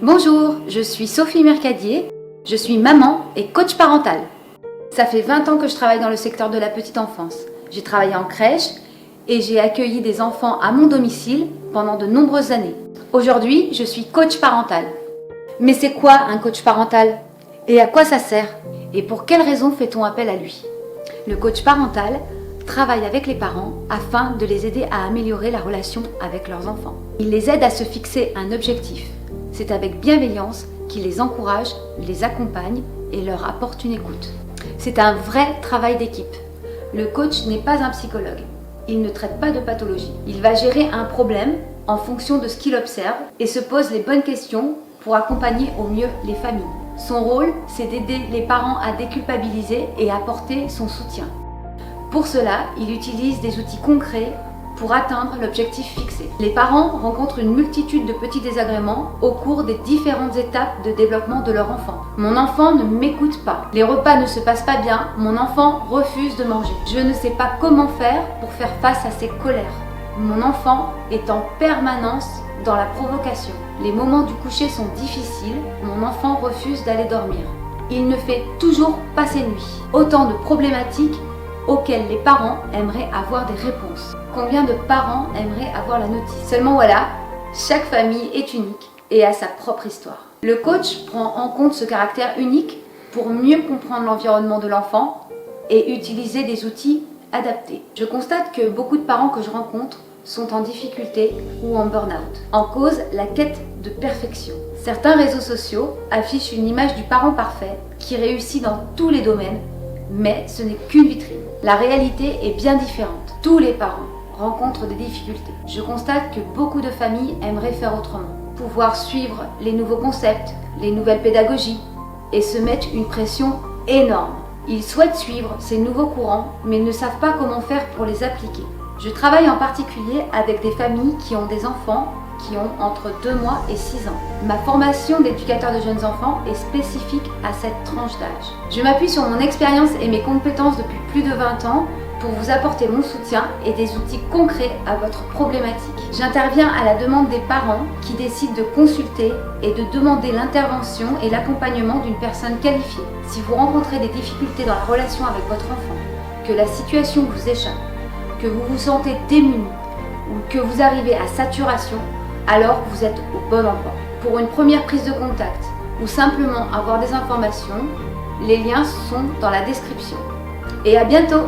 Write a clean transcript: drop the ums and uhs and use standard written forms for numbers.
Bonjour, je suis Sophie Mercadier, je suis maman et coach parental. Ça fait 20 ans que je travaille dans le secteur de la petite enfance. J'ai travaillé en crèche et j'ai accueilli des enfants à mon domicile pendant de nombreuses années. Aujourd'hui, je suis coach parental. Mais c'est quoi un coach parental? Et à quoi ça sert? Et pour quelles raisons fait-on appel à lui? Le coach parental travaille avec les parents afin de les aider à améliorer la relation avec leurs enfants. Il les aide à se fixer un objectif. C'est avec bienveillance qu'il les encourage, les accompagne et leur apporte une écoute. C'est un vrai travail d'équipe. Le coach n'est pas un psychologue. Il ne traite pas de pathologie. Il va gérer un problème en fonction de ce qu'il observe et se pose les bonnes questions pour accompagner au mieux les familles. Son rôle, c'est d'aider les parents à déculpabiliser et apporter son soutien. Pour cela, il utilise des outils concrets pour atteindre l'objectif fixé. Les parents rencontrent une multitude de petits désagréments au cours des différentes étapes de développement de leur enfant. Mon enfant ne m'écoute pas. Les repas ne se passent pas bien. Mon enfant refuse de manger. Je ne sais pas comment faire pour faire face à ses colères. Mon enfant est en permanence dans la provocation. Les moments du coucher sont difficiles. Mon enfant refuse d'aller dormir. Il ne fait toujours pas ses nuits. Autant de problématiques auxquelles les parents aimeraient avoir des réponses. Combien de parents aimeraient avoir la notice? Seulement voilà, chaque famille est unique et a sa propre histoire. Le coach prend en compte ce caractère unique pour mieux comprendre l'environnement de l'enfant et utiliser des outils adaptés. Je constate que beaucoup de parents que je rencontre sont en difficulté ou en burn-out. En cause, la quête de perfection. Certains réseaux sociaux affichent une image du parent parfait qui réussit dans tous les domaines, mais ce n'est qu'une vitrine. La réalité est bien différente. Tous les parents rencontrent des difficultés. Je constate que beaucoup de familles aimeraient faire autrement. Pouvoir suivre les nouveaux concepts, les nouvelles pédagogies et se mettre une pression énorme. Ils souhaitent suivre ces nouveaux courants, mais ne savent pas comment faire pour les appliquer. Je travaille en particulier avec des familles qui ont des enfants qui ont entre 2 mois et 6 ans. Ma formation d'éducateur de jeunes enfants est spécifique à cette tranche d'âge. Je m'appuie sur mon expérience et mes compétences depuis plus de 20 ans pour vous apporter mon soutien et des outils concrets à votre problématique. J'interviens à la demande des parents qui décident de consulter et de demander l'intervention et l'accompagnement d'une personne qualifiée. Si vous rencontrez des difficultés dans la relation avec votre enfant, que la situation vous échappe, que vous vous sentez démuni ou que vous arrivez à saturation, alors vous êtes au bon endroit. Pour une première prise de contact ou simplement avoir des informations, les liens sont dans la description. Et à bientôt!